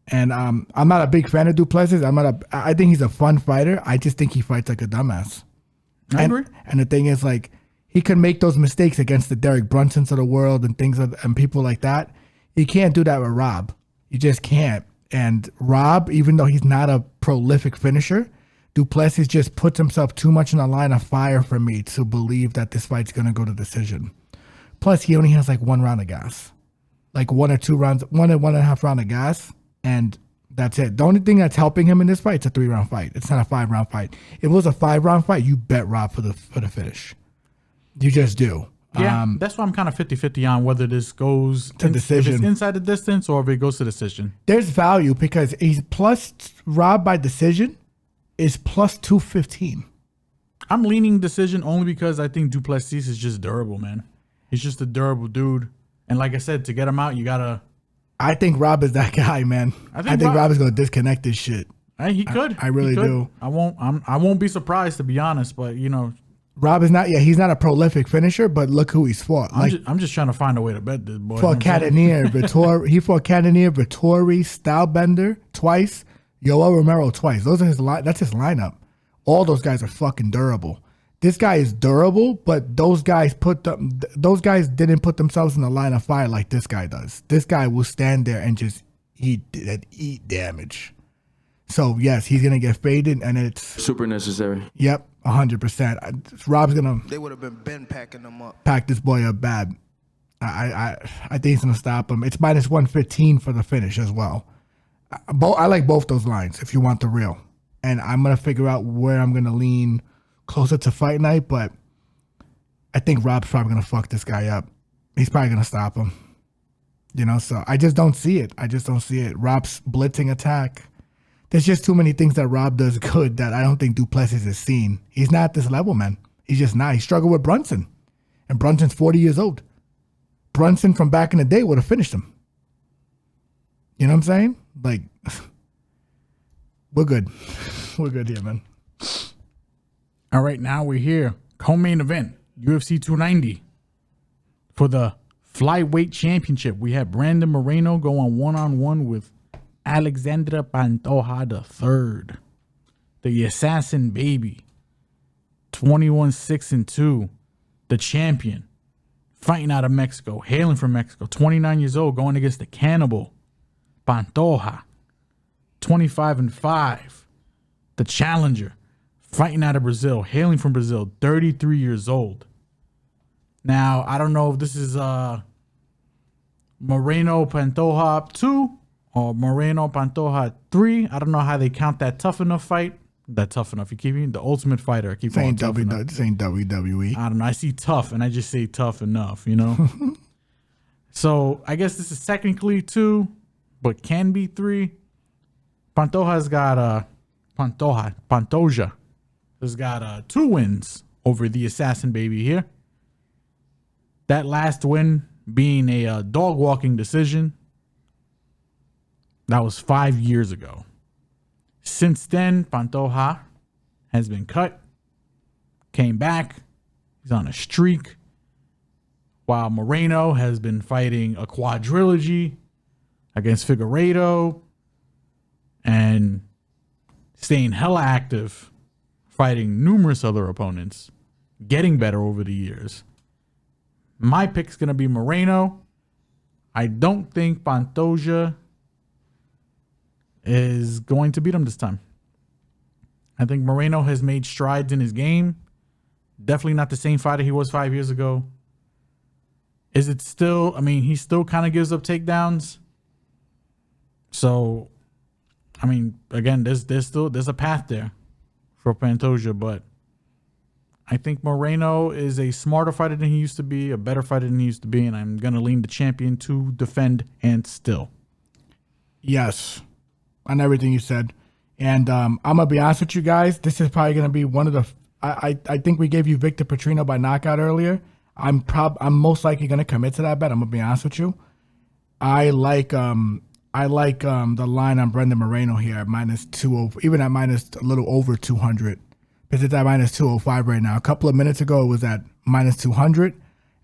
And I'm not a big fan of Duplessis. I think he's a fun fighter. I just think he fights like a dumbass. I agree. And the thing is, like, he can make those mistakes against the Derek Brunsons of the world and and people like that. You can't do that with Rob. You just can't. And Rob, even though he's not a prolific finisher, Duplessis just puts himself too much in the line of fire for me to believe that this fight's going to go to decision. Plus, he only has like 1 round of gas. Like 1 or 2 rounds, 1 and 1.5 round of gas. And that's it. The only thing that's helping him in this fight is a 3-round fight. It's not a 5-round fight. If it was a 5-round fight, you bet Rob for the finish. You just do. Yeah, that's why I'm kind of 50-50 on whether this goes to decision. If it's inside the distance or if it goes to decision. There's value because he's plus Rob by decision is plus 215. I'm leaning decision only because I think Duplessis is just durable, man. He's just a durable dude. And like I said, to get him out, you got to... I think Rob is that guy, man. I think Rob is going to disconnect this shit. He could. I really do. I won't be surprised, to be honest, but Rob is not. Yeah, he's not a prolific finisher, but look who he's fought. I'm just trying to find a way to bet this boy. Fought Cannonier, Vitor. He fought Cannonier, Vittori, Stylebender twice, Yoel Romero twice. Those are that's his lineup. All those guys are fucking durable. This guy is durable, but those guys didn't put themselves in the line of fire like this guy does. This guy will stand there and just eat damage. So yes, he's gonna get faded, and it's super necessary. Yep, 100%. Rob's gonna. They would have been packing them up. Pack this boy up bad. I think he's gonna stop him. It's minus 115 for the finish as well. I like both those lines if you want the real, and I'm gonna figure out where I'm gonna lean closer to fight night, but I think Rob's probably gonna fuck this guy up. He's probably gonna stop him. So I just don't see it. Rob's blitzing attack. There's just too many things that Rob does good that I don't think Duplessis has seen. He's not this level, man. He's just not. He struggled with Brunson. And Brunson's 40 years old. Brunson from back in the day would have finished him. You know what I'm saying? Like, we're good. We're good here, man. All right, now we're here. Co-main event, UFC 290. For the flyweight championship, we have Brandon Moreno going one-on-one with Alexandra Pantoja III, the assassin baby, 21-6-2, the champion, fighting out of Mexico, hailing from Mexico, 29 years old, going against the cannibal, Pantoja, 25-5, the challenger, fighting out of Brazil, hailing from Brazil, 33 years old. Now, I don't know if this is Moreno Pantoja 2 or Moreno Pantoja 3. I don't know how they count that tough enough fight. That tough enough. You keep me the Ultimate Fighter. I keep saying this ain't WWE. I don't know. I see tough and I just say tough enough, So I guess this is technically 2, but can be 3. Pantoja's got Pantoja has got 2 wins over the assassin baby here. That last win being a dog walking decision. That was 5 years ago. Since then, Pantoja has been cut, came back. He's on a streak. While Moreno has been fighting a quadrilogy against Figueiredo and staying hella active, fighting numerous other opponents, getting better over the years. My pick's going to be Moreno. I don't think Pantoja is going to beat him this time. I think Moreno has made strides in his game. Definitely not the same fighter he was 5 years ago. Is it still, I mean, he still kind of gives up takedowns. So, I mean, again, there's a path there for Pantoja, but I think Moreno is a smarter fighter than he used to be, a better fighter than he used to be, and I'm going to lean the champion to defend and still. Yes, on everything you said. And I'm going to be honest with you guys. This is probably going to be one of the... I think we gave you Victor Petrino by knockout earlier. I'm most likely going to commit to that bet. I'm going to be honest with you. I like the line on Brendan Moreno here at -200, even at minus a little over 200. Because it's at -205 right now. A couple of minutes ago, it was at -200,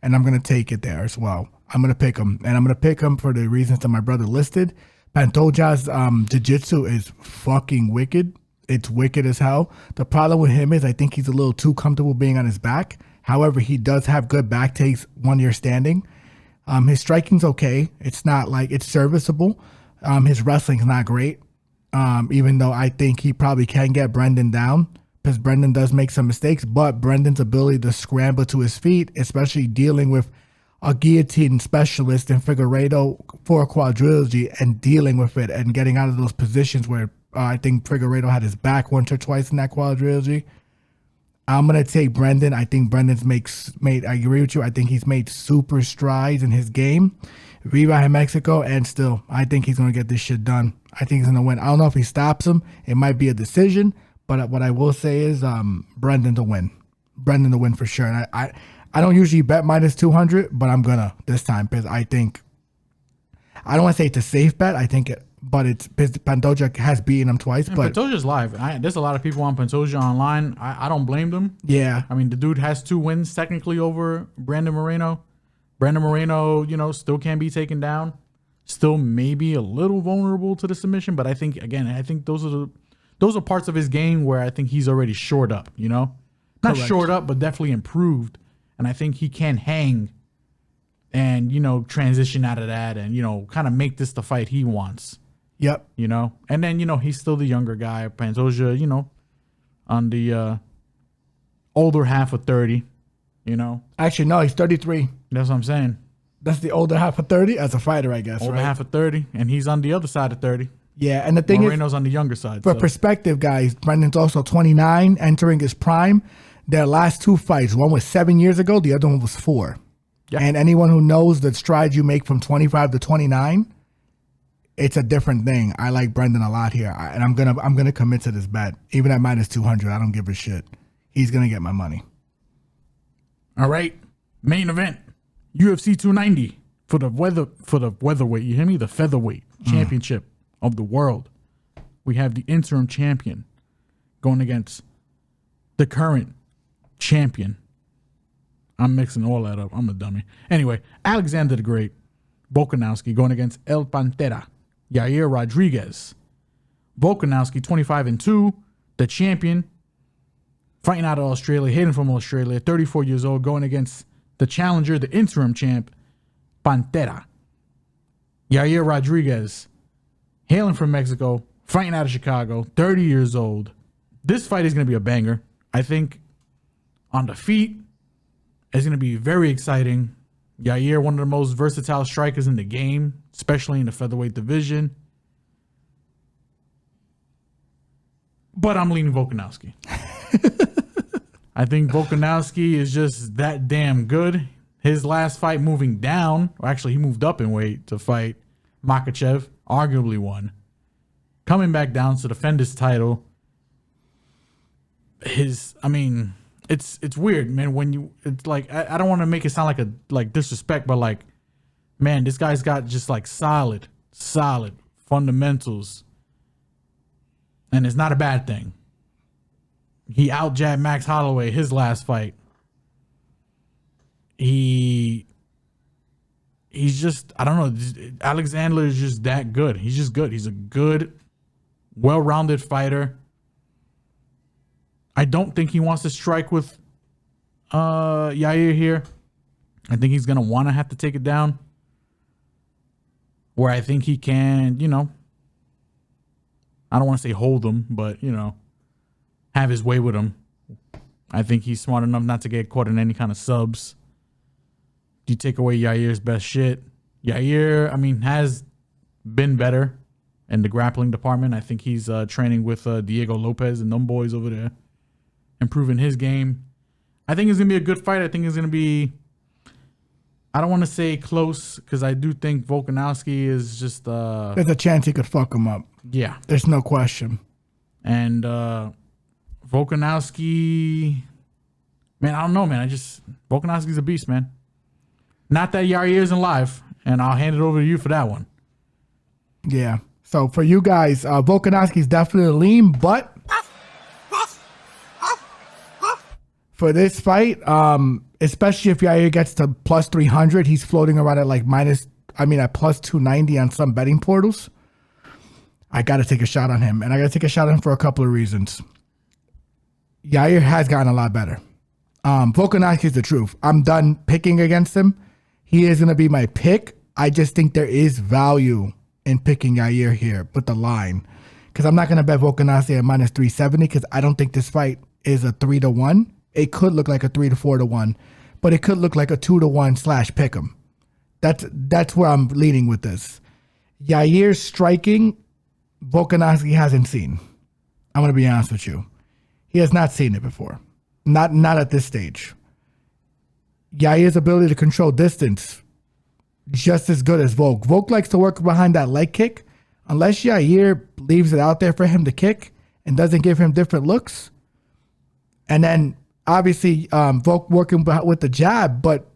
and I'm going to take it there as well. I'm going to pick him, and I'm going to pick him for the reasons that my brother listed. Pantoja's jiu-jitsu is fucking wicked. It's wicked as hell. The problem with him is I think he's a little too comfortable being on his back. However, he does have good back takes when you're standing. His striking's okay. It's not like it's serviceable. His wrestling's not great. Even though I think he probably can get Brendan down because Brendan does make some mistakes, but Brendan's ability to scramble to his feet, especially dealing with a guillotine specialist in Figueiredo for a quadrilogy and dealing with it and getting out of those positions where I think Figueiredo had his back once or twice in that quadrilogy. I'm going to take Brendan. I think Brendan's made, I agree with you. I think he's made super strides in his game. Viva in Mexico, and still, I think he's going to get this shit done. I think he's going to win. I don't know if he stops him. It might be a decision, but what I will say is Brendan to win. Brendan to win for sure. And I don't usually bet -200, but I'm going to this time because I think, I don't want to say it's a safe bet. I think it, but it's Pantoja has beaten him twice. Yeah, but Pantoja's live. There's a lot of people on Pantoja online. I don't blame them. Yeah. I mean, the dude has 2 wins technically over Brandon Moreno. Brandon Moreno, still can be taken down. Still maybe a little vulnerable to the submission, but I think those are parts of his game where I think he's already shored up, Not Correct. shored up, but definitely improved. And I think he can hang and, transition out of that and, kind of make this the fight he wants. Yep. And then, he's still the younger guy. Pantoja, on the older half of 30, Actually, no, he's 33. That's what I'm saying. That's the older half of 30 as a fighter, I guess, Older right? half of 30, and he's on the other side of 30. Yeah, and the thing Moreno's on the younger side. for perspective, guys, Brendan's also 29, entering his prime. Their last 2 fights, one was 7 years ago, the other one was 4. Yeah. And anyone who knows the strides you make from 25 to 29, it's a different thing. I like Brendan a lot here, and I'm gonna commit to this bet, even at -200. I don't give a shit. He's gonna get my money. All right, main event, UFC 290 for the weatherweight. You hear me? The featherweight championship of the world. We have the interim champion going against the current champion. I'm mixing all that up. I'm a dummy. Anyway, Alexander the Great, Volkanovski going against El Pantera, Yair Rodriguez. Volkanovski 25-2, the champion, fighting out of Australia, hailing from Australia, 34 years old, going against the challenger, the interim champ, Pantera. Yair Rodriguez, hailing from Mexico, fighting out of Chicago, 30 years old. This fight is going to be a banger. I think on the feet, it's going to be very exciting. Yair, one of the most versatile strikers in the game, especially in the featherweight division. But I'm leaning Volkanovski. I think Volkanovski is just that damn good. His last fight moving down, or actually he moved up in weight to fight Makhachev, arguably won. Coming back down to defend his title. It's weird, man. It's like, I don't want to make it sound like disrespect, but like, man, this guy's got just like solid fundamentals. And it's not a bad thing. He out-jabbed Max Holloway his last fight. He's just, I don't know. Alexander is just that good. He's just good. He's a good, well-rounded fighter. I don't think he wants to strike with Yair here. I think he's gonna want to have to take it down. Where I think he can, I don't want to say hold him, but have his way with him. I think he's smart enough not to get caught in any kind of subs. You take away Yair's best shit. Yair, has been better in the grappling department. I think he's training with Diego Lopez and them boys over there, improving his game. I think it's going to be a good fight. I think it's going to be, I don't want to say close, because I do think Volkanovski is just... There's a chance he could fuck him up. Yeah. There's no question. And Volkanovski... Man, I don't know, man. Volkanovski's a beast, man. Not that Yair isn't live, and I'll hand it over to you for that one. Yeah. So for you guys, Volkanovski's definitely lean, but for this fight, especially if Yair gets to plus 300, he's floating around at at plus 290 on some betting portals. I got to take a shot on him, and I got to take a shot on him for a couple of reasons. Yair has gotten a lot better. Volkanovski's the truth. I'm done picking against him. He is going to be my pick. I just think there is value in picking Yair here with the line, because I'm not going to bet Volkanovski at minus 370, because I don't think this fight is a 3-1. It could look like a 3 to 4 to 1, but it could look like a 2 to 1 / pick 'em. That's where I'm leaning with this. Yair's striking, Volkanovski hasn't seen. I'm going to be honest with you. He has not seen it before. Not at this stage. Yair's ability to control distance, just as good as Volk. Volk likes to work behind that leg kick. Unless Yair leaves it out there for him to kick and doesn't give him different looks. And then, obviously, Volk working with the jab, but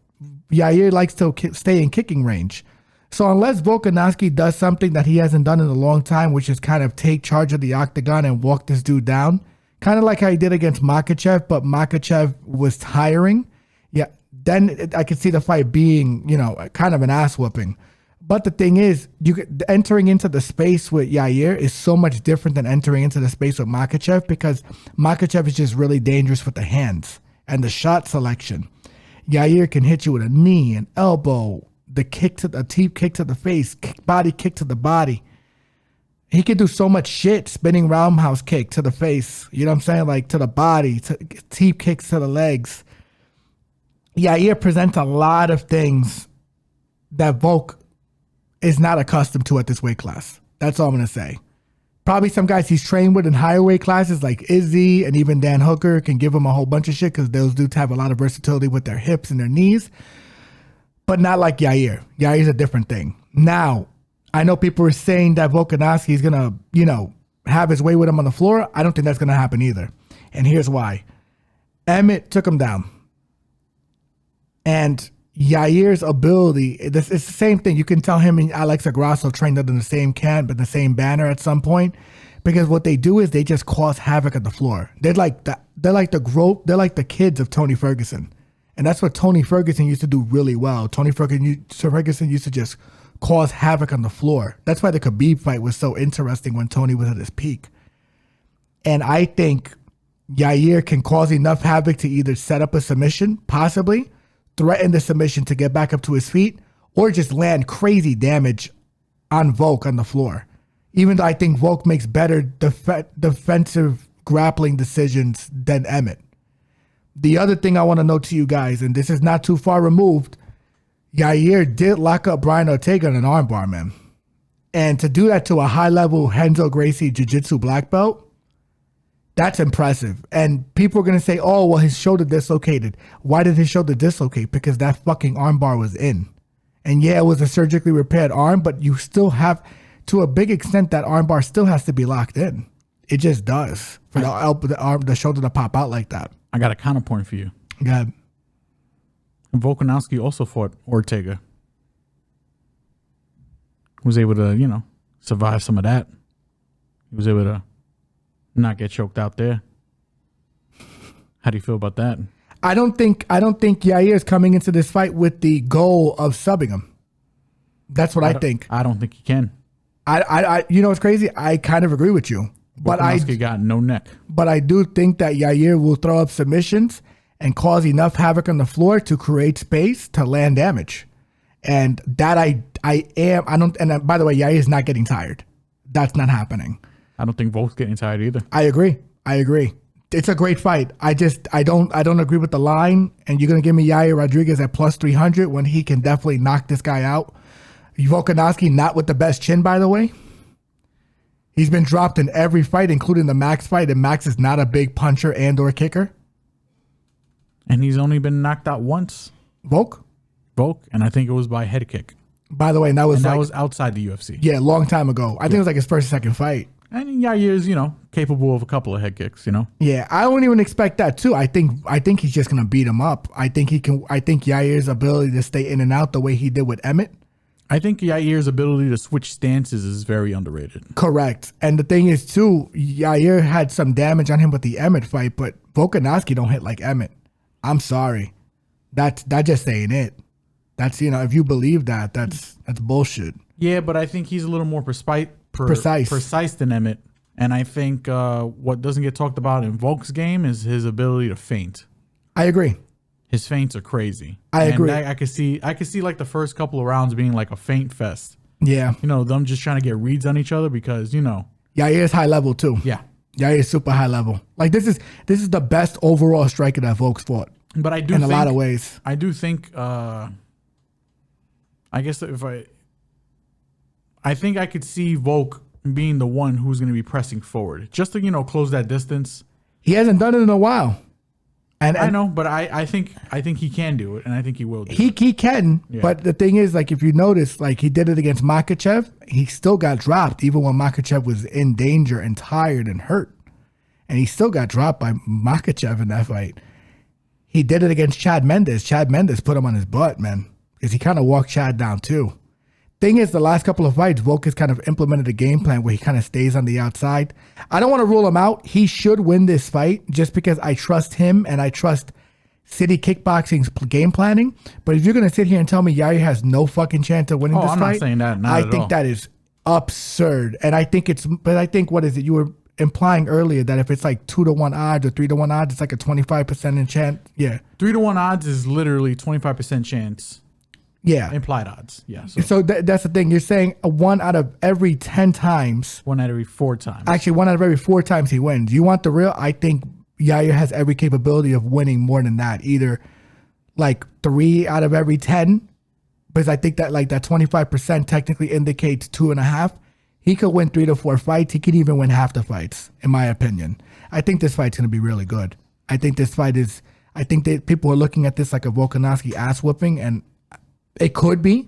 Yair likes to stay in kicking range. So unless Volkanovski does something that he hasn't done in a long time, which is kind of take charge of the octagon and walk this dude down, kind of like how he did against Makhachev, but Makhachev was tiring. Yeah, then I could see the fight being, kind of an ass whooping. But the thing is, entering into the space with Yair is so much different than entering into the space with Makhachev, because Makhachev is just really dangerous with the hands and the shot selection. Yair can hit you with a knee, an elbow, the deep kick to the face, body kick to the body. He can do so much shit, spinning roundhouse kick to the face, you know what I'm saying? Like to the body, deep kicks to the legs. Yair presents a lot of things that Volk is not accustomed to at this weight class. That's all I'm going to say. Probably some guys he's trained with in higher weight classes like Izzy and even Dan Hooker can give him a whole bunch of shit, because those dudes have a lot of versatility with their hips and their knees. But not like Yair. Yair's a different thing. Now, I know people are saying that Volkanovski is going to, have his way with him on the floor. I don't think that's going to happen either. And here's why. Emmett took him down. And Yair's ability, it's the same thing. You can tell him and Alexa Grasso trained under the same camp, but the same banner at some point. Because what they do is they just cause havoc on the floor. They're like the kids of Tony Ferguson. And that's what Tony Ferguson used to do really well. Tony Ferguson used to just cause havoc on the floor. That's why the Khabib fight was so interesting when Tony was at his peak. And I think Yair can cause enough havoc to either set up a submission, possibly, threaten the submission to get back up to his feet, or just land crazy damage on Volk on the floor. Even though I think Volk makes better defensive grappling decisions than Emmett. The other thing I want to note to you guys, and this is not too far removed, Yair did lock up Brian Ortega in an armbar, man. And to do that to a high-level Renzo Gracie jiu-jitsu black belt, that's impressive. And people are going to say, oh, well, his shoulder dislocated. Why did his shoulder dislocate? Because that fucking armbar was in. And yeah, it was a surgically repaired arm, but you still have, to a big extent, that armbar still has to be locked in. It just does for the shoulder to pop out like that. I got a counterpoint for you. Go ahead. Volkanovski also fought Ortega. Was able to, survive some of that. He was able to not get choked out there. How do you feel about that? I don't think Yair is coming into this fight with the goal of subbing him. That's what I think. I don't think he can. I what's crazy? I kind of agree with you. But Volkanovski got no neck. But I do think that Yair will throw up submissions, and cause enough havoc on the floor to create space to land damage. And that and by the way, Yair is not getting tired. That's not happening. I don't think Volk's getting tired either. I agree. It's a great fight. I don't agree with the line, and you're gonna give me Yair Rodriguez at plus 300 when he can definitely knock this guy out. Volkanovski not with the best chin, by the way. He's been dropped in every fight, including the Max fight, and Max is not a big puncher and or kicker. And he's only been knocked out once. Volk, and I think it was by head kick. by the way, and that was that was outside the UFC. Yeah, a long time ago. I think it was like his first or second fight. And Yair's, capable of a couple of head kicks, Yeah, I don't even expect that too. I think he's just gonna beat him up. I think Yair's ability to stay in and out the way he did with Emmett. I think Yair's ability to switch stances is very underrated. Correct. And the thing is too, Yair had some damage on him with the Emmett fight, but Volkanovski don't hit like Emmett. I'm sorry. That just ain't it. That's if you believe that, that's bullshit. Yeah, but I think he's a little more precise than Emmett. And I think what doesn't get talked about in Volk's game is his ability to feint. I agree. His feints are crazy. I agree. I could see like the first couple of rounds being like a feint fest. Yeah. Them just trying to get reads on each other because, Yair's high level too. Yeah. Yair is super high level. Like this is the best overall striker that Volk's fought. But I do in think, a lot of ways. I do think I guess I think I could see Volk being the one who's going to be pressing forward just to close that distance. He hasn't done it in a while. And I know, but I think he can do it, and I think he will do it. He can, yeah. But the thing is, like, if you notice, like, he did it against Makhachev, he still got dropped, even when Makhachev was in danger and tired and hurt. And he still got dropped by Makhachev in that fight. He did it against Chad Mendes. Chad Mendes put him on his butt, man, because he kind of walked Chad down, too. Thing is, the last couple of fights, Volk has kind of implemented a game plan where he kind of stays on the outside. I don't want to rule him out. He should win this fight just because I trust him and I trust City Kickboxing's game planning. But if you're going to sit here and tell me Yair has no fucking chance of winning this I'm fight, not saying that. I think that is absurd. And I think what is it? You were implying earlier that if it's like 2-1 odds or 3-1 odds, it's like a 25% chance. Yeah. 3-1 odds is literally 25% chance. Yeah. Implied odds. Yeah. So that's the thing. You're saying 1 out of every 10 times. 1 out of every 4 times. Actually, 1 out of every 4 times he wins. You want the real? I think Yair has every capability of winning more than that. Either like 3 out of every 10. Because I think that like that 25% technically indicates 2.5. He could win 3 to 4 fights. He could even win half the fights, in my opinion. I think this fight's going to be really good. I think that people are looking at this like a Volkanovski ass whooping, and it could be.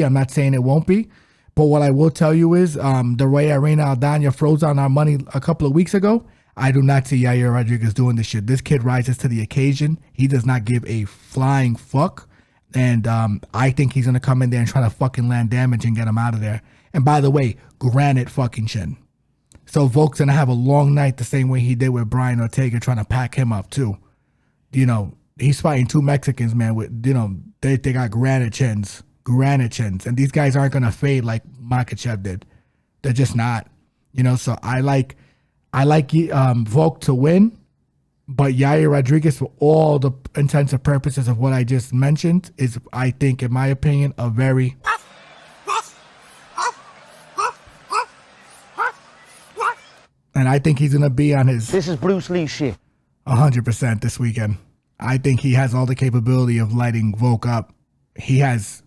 I'm not saying it won't be. But what I will tell you is the way Irene Aldana froze on our money a couple of weeks ago, I do not see Yair Rodriguez doing this shit. This kid rises to the occasion. He does not give a flying fuck. And I think he's going to come in there and try to fucking land damage and get him out of there. And by the way, granite fucking chin. So Volk's going to have a long night the same way he did with Brian Ortega trying to pack him up too. He's fighting 2 Mexicans, man, with, they got granite chins. And these guys aren't going to fade like Makhachev did. They're just not. So I like Volk to win, but Yair Rodriguez, for all the intents and purposes of what I just mentioned, is, I think, in my opinion, a very... And I think he's going to be on his... This is Bruce Lee shit. 100% this weekend. I think he has all the capability of lighting Volk up. He has,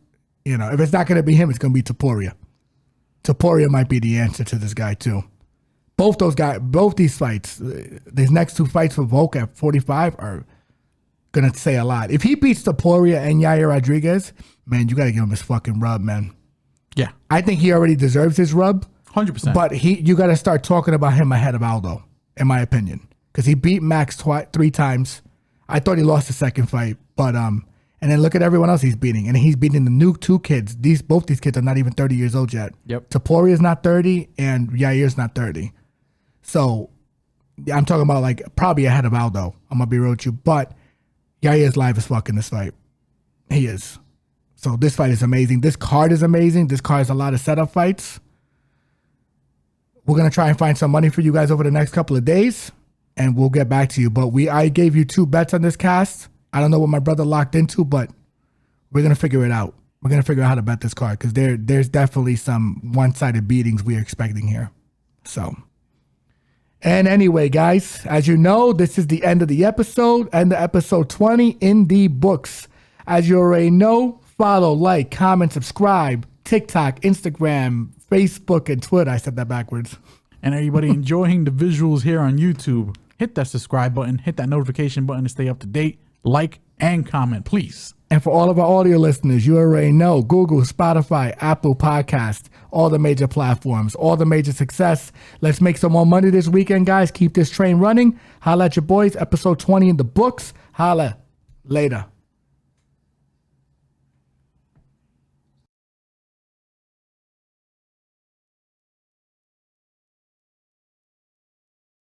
if it's not going to be him, it's going to be Topuria. Topuria might be the answer to this guy too. Both these fights, these next 2 fights for Volk at 45 are going to say a lot. If he beats Topuria and Yair Rodriguez, man, you got to give him his fucking rub, man. Yeah. I think he already deserves his rub. 100%. But you got to start talking about him ahead of Aldo, in my opinion. Because he beat Max 3 times. I thought he lost the second fight. But and then look at everyone else he's beating. And he's beating the new 2 kids. Both these kids are not even 30 years old yet. Yep. Topuria's not 30 and Yair's not 30. So I'm talking about like probably ahead of Aldo. I'm going to be real with you. But Yair's live as fuck in this fight. He is. So this fight is amazing. This card is amazing. This card has a lot of setup fights. We're going to try and find some money for you guys over the next couple of days. and we'll get back to you. But I gave you 2 bets on this cast. I don't know what my brother locked into, but we're going to figure it out. We're going to figure out how to bet this card because there's definitely some one-sided beatings we're expecting here. So, and anyway, guys, as you know, this is the end of the episode and the episode 20 in the books. As you already know, follow, like, comment, subscribe, TikTok, Instagram, Facebook, and Twitter. I said that backwards. And everybody enjoying the visuals here on YouTube, hit that subscribe button, hit that notification button to stay up to date, like, and comment, please. And for all of our audio listeners, you already know Google, Spotify, Apple Podcast, all the major platforms, all the major success. Let's make some more money this weekend, guys. Keep this train running. Holla at your boys. Episode 20 in the books. Holla. Later.